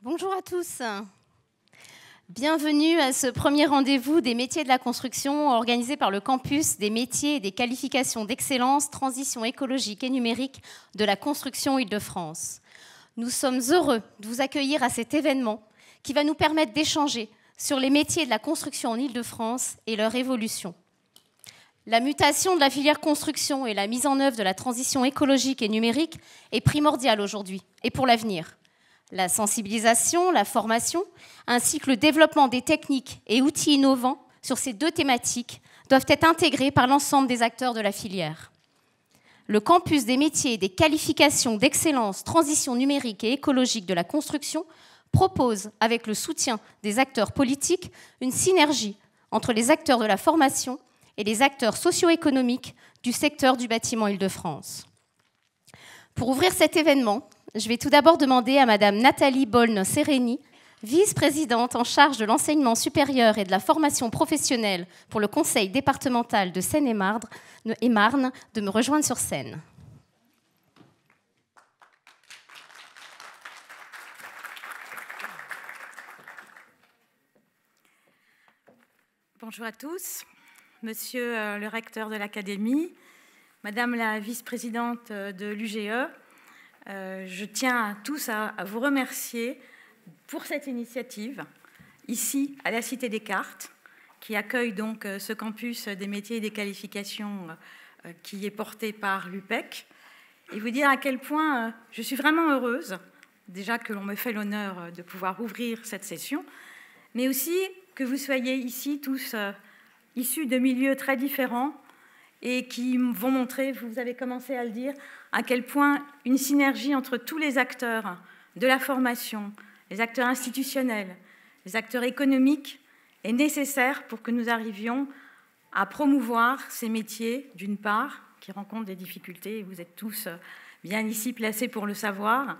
Bonjour à tous. Bienvenue à ce premier rendez-vous des métiers de la construction organisé par le campus des métiers et des qualifications d'excellence, transition écologique et numérique de la construction Île-de-France. Nous sommes heureux de vous accueillir à cet événement qui va nous permettre d'échanger sur les métiers de la construction en Île-de-France et leur évolution. La mutation de la filière construction et la mise en œuvre de la transition écologique et numérique est primordiale aujourd'hui et pour l'avenir. La sensibilisation, la formation, ainsi que le développement des techniques et outils innovants sur ces deux thématiques doivent être intégrés par l'ensemble des acteurs de la filière. Le campus des métiers et des qualifications d'excellence, transition numérique et écologique de la construction propose, avec le soutien des acteurs politiques, une synergie entre les acteurs de la formation et les acteurs socio-économiques du secteur du bâtiment Île-de-France. Pour ouvrir cet événement, je vais tout d'abord demander à Madame Nathalie Bolne-Sereni, vice-présidente en charge de l'enseignement supérieur et de la formation professionnelle pour le Conseil départemental de Seine-et-Marne, de me rejoindre sur scène. Bonjour à tous, Monsieur le recteur de l'Académie, Madame la vice-présidente de l'UGE, je tiens tous à vous remercier pour cette initiative, ici à la Cité des Cartes, qui accueille donc ce campus des métiers et des qualifications qui est porté par l'UPEC, et vous dire à quel point je suis vraiment heureuse, déjà que l'on me fait l'honneur de pouvoir ouvrir cette session, mais aussi que vous soyez ici tous issus de milieux très différents, et qui vont montrer, vous avez commencé à le dire, à quel point une synergie entre tous les acteurs de la formation, les acteurs institutionnels, les acteurs économiques est nécessaire pour que nous arrivions à promouvoir ces métiers, d'une part, qui rencontrent des difficultés, et vous êtes tous bien ici placés pour le savoir,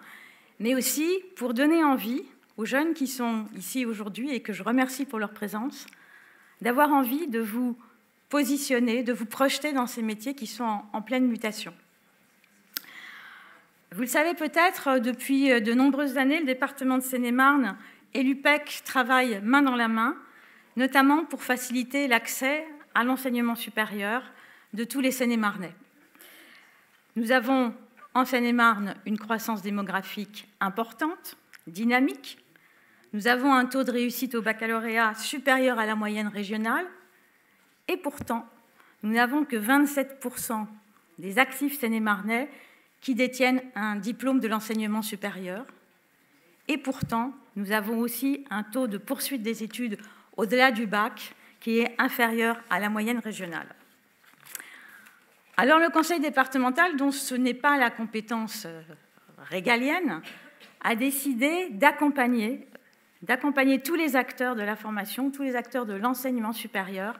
mais aussi pour donner envie aux jeunes qui sont ici aujourd'hui, et que je remercie pour leur présence, d'avoir envie de vous positionner, de vous projeter dans ces métiers qui sont en pleine mutation. Vous le savez peut-être, depuis de nombreuses années, le département de Seine-et-Marne et l'UPEC travaillent main dans la main, notamment pour faciliter l'accès à l'enseignement supérieur de tous les Seine-et-Marnais. Nous avons en Seine-et-Marne une croissance démographique importante, dynamique. Nous avons un taux de réussite au baccalauréat supérieur à la moyenne régionale. Et pourtant, nous n'avons que 27% des actifs seine-et-marnais qui détiennent un diplôme de l'enseignement supérieur. Et pourtant, nous avons aussi un taux de poursuite des études au-delà du bac qui est inférieur à la moyenne régionale. Alors le conseil départemental, dont ce n'est pas la compétence régalienne, a décidé d'accompagner tous les acteurs de la formation, tous les acteurs de l'enseignement supérieur,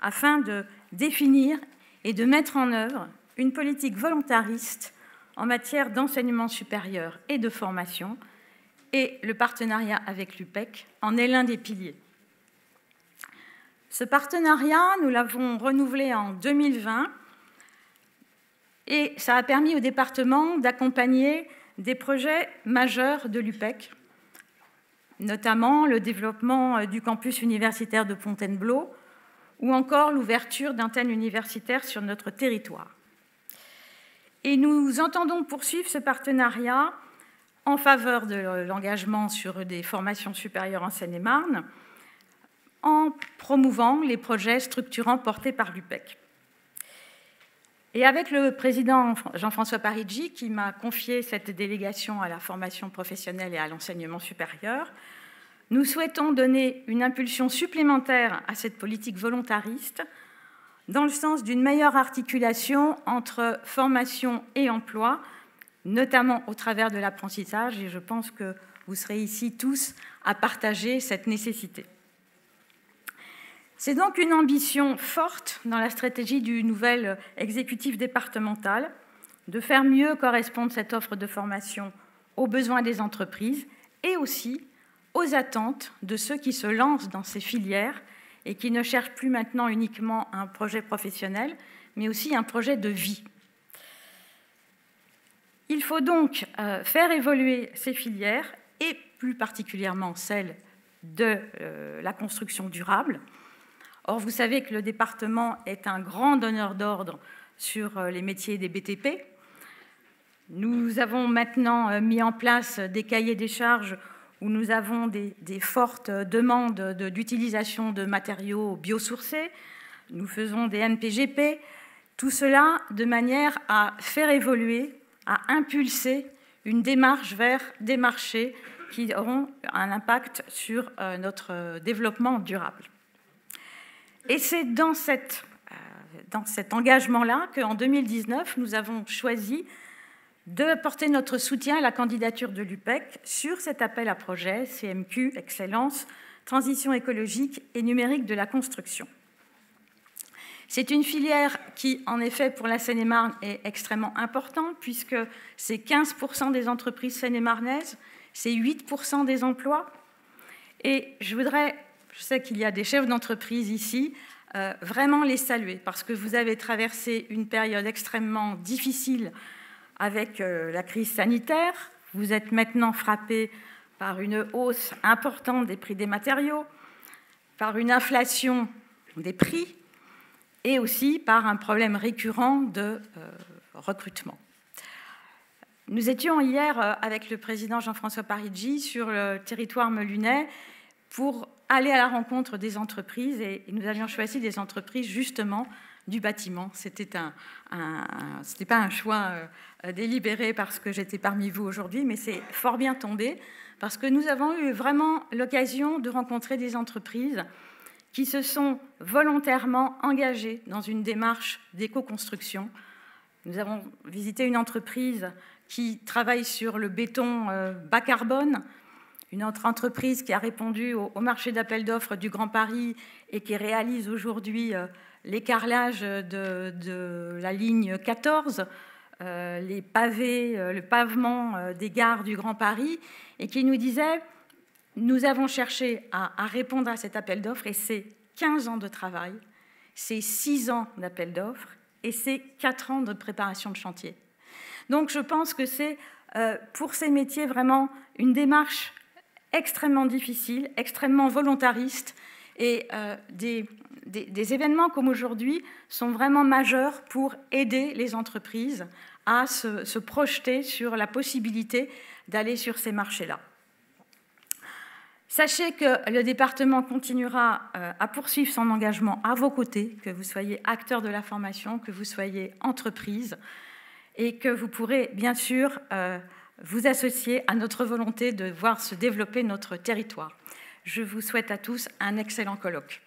afin de définir et de mettre en œuvre une politique volontariste en matière d'enseignement supérieur et de formation, et le partenariat avec l'UPEC en est l'un des piliers. Ce partenariat, nous l'avons renouvelé en 2020, et ça a permis au département d'accompagner des projets majeurs de l'UPEC, notamment le développement du campus universitaire de Fontainebleau, ou encore l'ouverture d'antennes universitaires sur notre territoire. Et nous entendons poursuivre ce partenariat en faveur de l'engagement sur des formations supérieures en Seine-et-Marne, en promouvant les projets structurants portés par l'UPEC. Et avec le président Jean-François Parigi, qui m'a confié cette délégation à la formation professionnelle et à l'enseignement supérieur, nous souhaitons donner une impulsion supplémentaire à cette politique volontariste dans le sens d'une meilleure articulation entre formation et emploi, notamment au travers de l'apprentissage, et je pense que vous serez ici tous à partager cette nécessité. C'est donc une ambition forte dans la stratégie du nouvel exécutif départemental de faire mieux correspondre cette offre de formation aux besoins des entreprises et aussi aux attentes de ceux qui se lancent dans ces filières et qui ne cherchent plus maintenant uniquement un projet professionnel, mais aussi un projet de vie. Il faut donc faire évoluer ces filières et plus particulièrement celle de la construction durable. Or, vous savez que le département est un grand donneur d'ordre sur les métiers des BTP. Nous avons maintenant mis en place des cahiers des charges où nous avons des fortes demandes d'utilisation de matériaux biosourcés. Nous faisons des MPGP, tout cela de manière à faire évoluer, à impulser une démarche vers des marchés qui auront un impact sur notre développement durable. Et c'est dans cet engagement-là qu'en 2019, nous avons choisi de porter notre soutien à la candidature de l'UPEC sur cet appel à projet CMQ Excellence, Transition écologique et numérique de la construction. C'est une filière qui, en effet, pour la Seine-et-Marne, est extrêmement importante, puisque c'est 15% des entreprises seine-et-marnaises, c'est 8% des emplois. Et je sais qu'il y a des chefs d'entreprise ici, vraiment les saluer, parce que vous avez traversé une période extrêmement difficile avec la crise sanitaire. Vous êtes maintenant frappés par une hausse importante des prix des matériaux, par une inflation des prix, et aussi par un problème récurrent de recrutement. Nous étions hier avec le président Jean-François Parigi sur le territoire melunais pour aller à la rencontre des entreprises, et nous avions choisi des entreprises justement du bâtiment. C'était pas un choix délibéré parce que j'étais parmi vous aujourd'hui, mais c'est fort bien tombé parce que nous avons eu vraiment l'occasion de rencontrer des entreprises qui se sont volontairement engagés dans une démarche d'éco-construction. Nous avons visité une entreprise qui travaille sur le béton bas carbone, une autre entreprise qui a répondu au marché d'appel d'offres du Grand Paris et qui réalise aujourd'hui les carrelages de la ligne 14, les pavés, le pavement des gares du Grand Paris, et qui nous disait: nous avons cherché à répondre à cet appel d'offres, et c'est 15 ans de travail, c'est 6 ans d'appel d'offres, et c'est 4 ans de préparation de chantier. Donc je pense que c'est pour ces métiers vraiment une démarche extrêmement difficile, extrêmement volontariste, et des événements comme aujourd'hui sont vraiment majeurs pour aider les entreprises à se projeter sur la possibilité d'aller sur ces marchés-là. Sachez que le département continuera à poursuivre son engagement à vos côtés, que vous soyez acteurs de la formation, que vous soyez entreprise, et que vous pourrez bien sûr vous associer à notre volonté de voir se développer notre territoire. Je vous souhaite à tous un excellent colloque.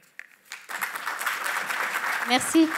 Merci.